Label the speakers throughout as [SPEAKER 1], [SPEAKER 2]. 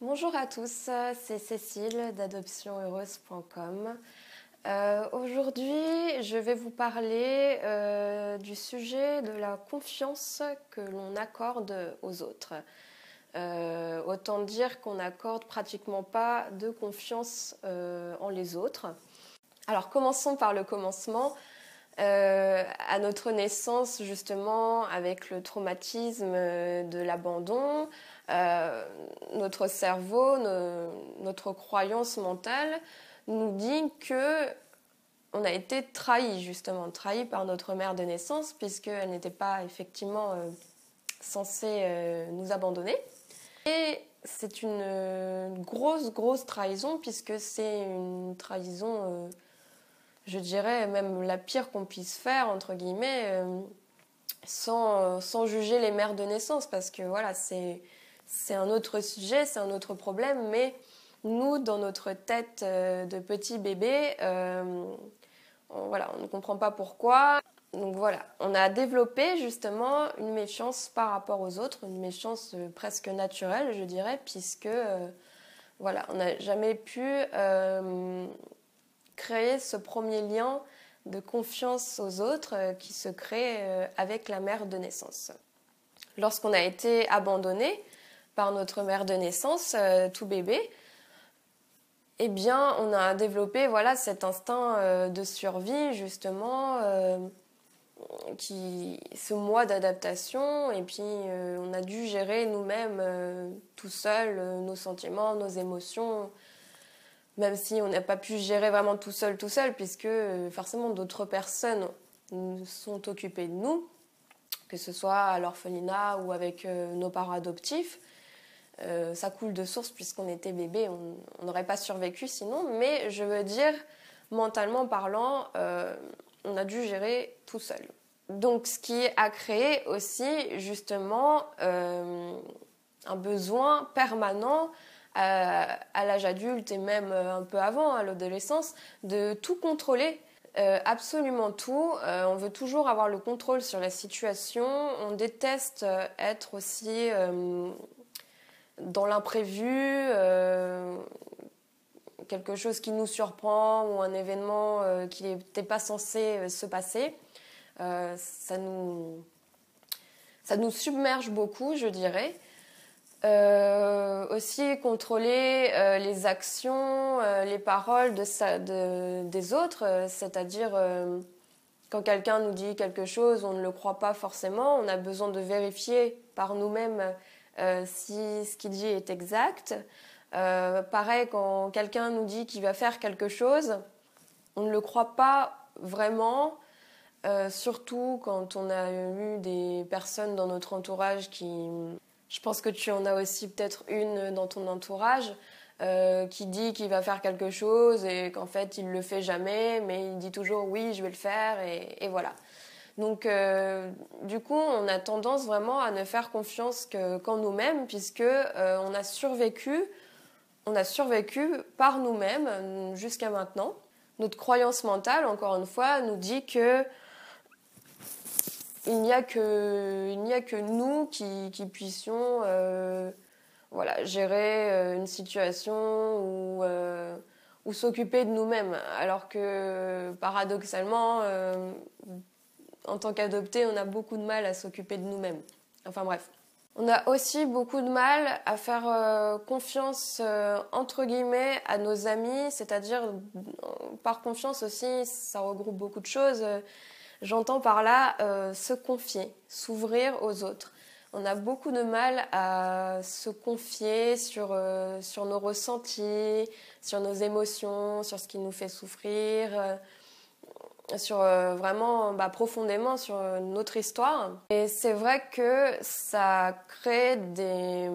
[SPEAKER 1] Bonjour à tous, c'est Cécile d'adoptionheureuse.com. Aujourd'hui, je vais vous parler du sujet de la confiance que l'on accorde aux autres. Autant dire qu'on n'accorde pratiquement pas de confiance en les autres. Alors commençons par le commencement. À notre naissance, justement, avec le traumatisme de l'abandon, notre cerveau, notre croyance mentale nous dit que on a été trahi, justement, trahi par notre mère de naissance, puisqu'elle n'était pas effectivement censée nous abandonner. Et c'est une grosse trahison, puisque c'est une trahison je dirais même la pire qu'on puisse faire, entre guillemets, sans juger les mères de naissance, parce que voilà, c'est un autre sujet, c'est un autre problème, mais nous, dans notre tête de petit bébé, voilà, on ne comprend pas pourquoi. Donc voilà, on a développé justement une méfiance par rapport aux autres, une méfiance presque naturelle, je dirais, puisque voilà, on n'a jamais pu créer ce premier lien de confiance aux autres qui se crée avec la mère de naissance. Lorsqu'on a été abandonné par notre mère de naissance, tout bébé, eh bien, on a développé voilà, cet instinct de survie, justement, ce mois d'adaptation, et puis on a dû gérer nous-mêmes, tout seul, nos sentiments, nos émotions, même si on n'a pas pu gérer vraiment tout seul, puisque forcément d'autres personnes sont occupées de nous, que ce soit à l'orphelinat ou avec nos parents adoptifs. Ça coule de source puisqu'on était bébé, on n'aurait pas survécu sinon, mais je veux dire, mentalement parlant, on a dû gérer tout seul. Donc ce qui a créé aussi justement un besoin permanent à l'âge adulte et même un peu avant, à l'adolescence, de tout contrôler, absolument tout. On veut toujours avoir le contrôle sur la situation. On déteste être aussi dans l'imprévu, quelque chose qui nous surprend ou un événement qui n'était pas censé se passer. Ça nous submerge beaucoup, je dirais. Aussi contrôler les actions, les paroles des autres, c'est-à-dire quand quelqu'un nous dit quelque chose, on ne le croit pas forcément, on a besoin de vérifier par nous-mêmes si ce qu'il dit est exact. Pareil, quand quelqu'un nous dit qu'il va faire quelque chose, on ne le croit pas vraiment, surtout quand on a eu des personnes dans notre entourage qui... Je pense que tu en as aussi peut-être une dans ton entourage qui dit qu'il va faire quelque chose et qu'en fait il le fait jamais, mais il dit toujours oui, je vais le faire et voilà. Donc du coup, on a tendance vraiment à ne faire confiance qu'en nous-mêmes puisque on a survécu par nous-mêmes jusqu'à maintenant. Notre croyance mentale, encore une fois, nous dit que il n'y a que nous qui puissions voilà, gérer une situation ou s'occuper de nous-mêmes. Alors que paradoxalement, en tant qu'adopté, on a beaucoup de mal à s'occuper de nous-mêmes. Enfin bref. On a aussi beaucoup de mal à faire confiance, entre guillemets, à nos amis, c'est-à-dire, par confiance aussi, ça regroupe beaucoup de choses. J'entends par là se confier, s'ouvrir aux autres. On a beaucoup de mal à se confier sur nos ressentis, sur nos émotions, sur ce qui nous fait souffrir, sur vraiment profondément sur notre histoire. Et c'est vrai que ça crée des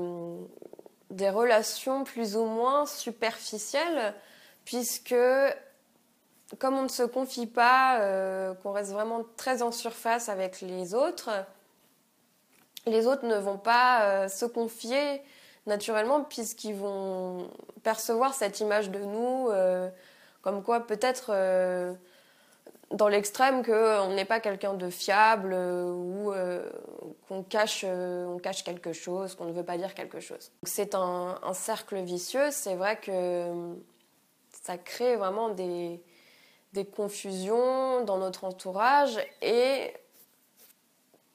[SPEAKER 1] relations plus ou moins superficielles, puisque comme on ne se confie pas, qu'on reste vraiment très en surface avec les autres ne vont pas se confier naturellement puisqu'ils vont percevoir cette image de nous comme quoi peut-être dans l'extrême qu'on n'est pas quelqu'un de fiable ou qu'on cache, on cache quelque chose, qu'on ne veut pas dire quelque chose. C'est un cercle vicieux. C'est vrai que ça crée vraiment des confusions dans notre entourage et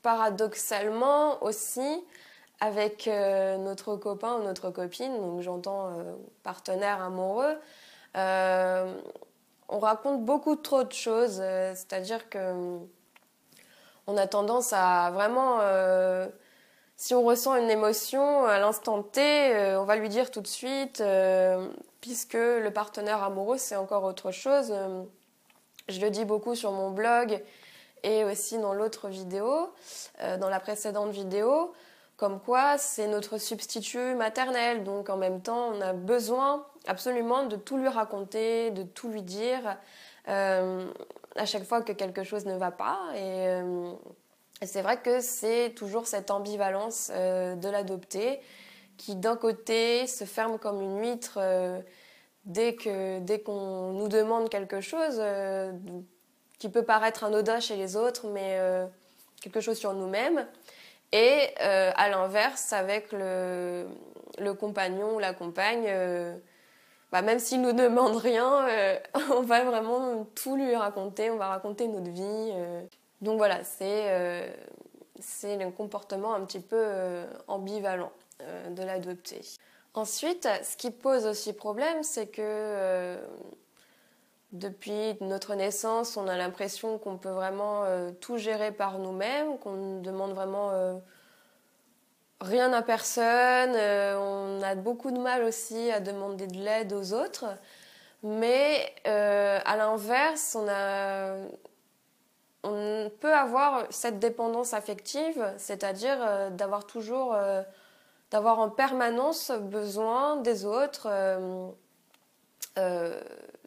[SPEAKER 1] paradoxalement aussi avec notre copain ou notre copine, donc j'entends partenaire amoureux, on raconte beaucoup trop de choses, c'est-à-dire que on a tendance à vraiment, si on ressent une émotion à l'instant T, on va lui dire tout de suite, puisque le partenaire amoureux c'est encore autre chose. Je le dis beaucoup sur mon blog et aussi dans l'autre vidéo, dans la précédente vidéo, comme quoi c'est notre substitut maternel. Donc en même temps, on a besoin absolument de tout lui raconter, de tout lui dire à chaque fois que quelque chose ne va pas. Et c'est vrai que c'est toujours cette ambivalence de l'adopté qui d'un côté se ferme comme une huître dès qu'on nous demande quelque chose qui peut paraître anodin chez les autres, mais quelque chose sur nous-mêmes. Et à l'inverse, avec le compagnon ou la compagne, même s'il nous demande rien, on va vraiment tout lui raconter, on va raconter notre vie. Donc voilà, c'est le comportement un petit peu ambivalent de l'adopté. Ensuite, ce qui pose aussi problème, c'est que depuis notre naissance, on a l'impression qu'on peut vraiment tout gérer par nous-mêmes, qu'on ne demande vraiment rien à personne. On a beaucoup de mal aussi à demander de l'aide aux autres. Mais à l'inverse, on peut avoir cette dépendance affective, c'est-à-dire d'avoir en permanence besoin des autres,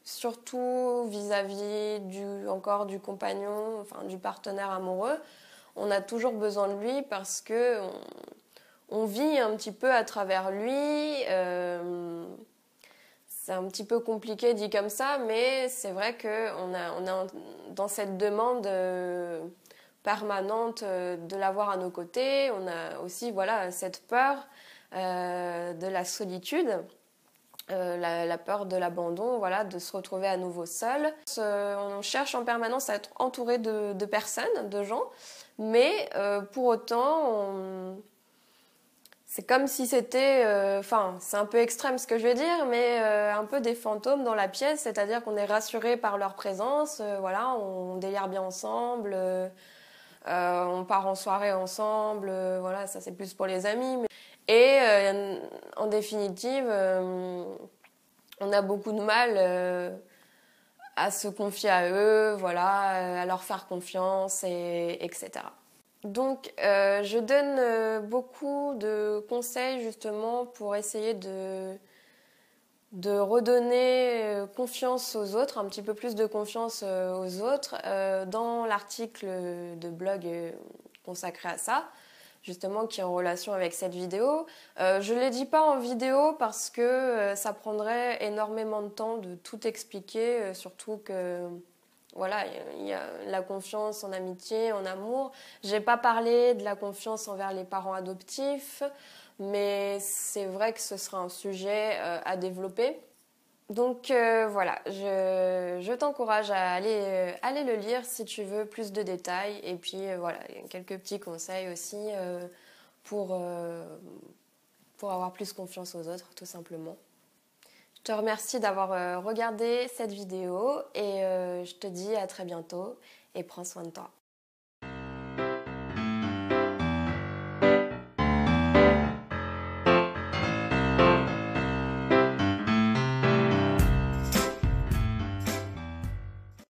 [SPEAKER 1] surtout vis-à-vis du compagnon, enfin du partenaire amoureux. On a toujours besoin de lui parce que on vit un petit peu à travers lui. C'est un petit peu compliqué dit comme ça, mais c'est vrai qu'on a dans cette demande permanente de l'avoir à nos côtés. On a aussi cette peur de la solitude. La peur de l'abandon, de se retrouver à nouveau seul. On cherche en permanence à être entouré de personnes, de gens, mais pour autant, c'est comme si c'était, c'est un peu extrême ce que je vais dire, mais un peu des fantômes dans la pièce, c'est-à-dire qu'on est rassuré par leur présence, on délire bien ensemble, on part en soirée ensemble, ça c'est plus pour les amis. Et en définitive, on a beaucoup de mal à se confier à eux, à leur faire confiance, etc. Donc, je donne beaucoup de conseils justement pour essayer de redonner confiance aux autres, un petit peu plus de confiance aux autres, dans l'article de blog consacré à ça, justement qui est en relation avec cette vidéo. Je ne les dis pas en vidéo parce que ça prendrait énormément de temps de tout expliquer, surtout que il y a la confiance en amitié, en amour. J'ai pas parlé de la confiance envers les parents adoptifs, mais c'est vrai que ce sera un sujet à développer. Donc je t'encourage à aller le lire si tu veux plus de détails. Et puis quelques petits conseils aussi pour avoir plus confiance aux autres, tout simplement. Je te remercie d'avoir regardé cette vidéo et je te dis à très bientôt et prends soin de toi.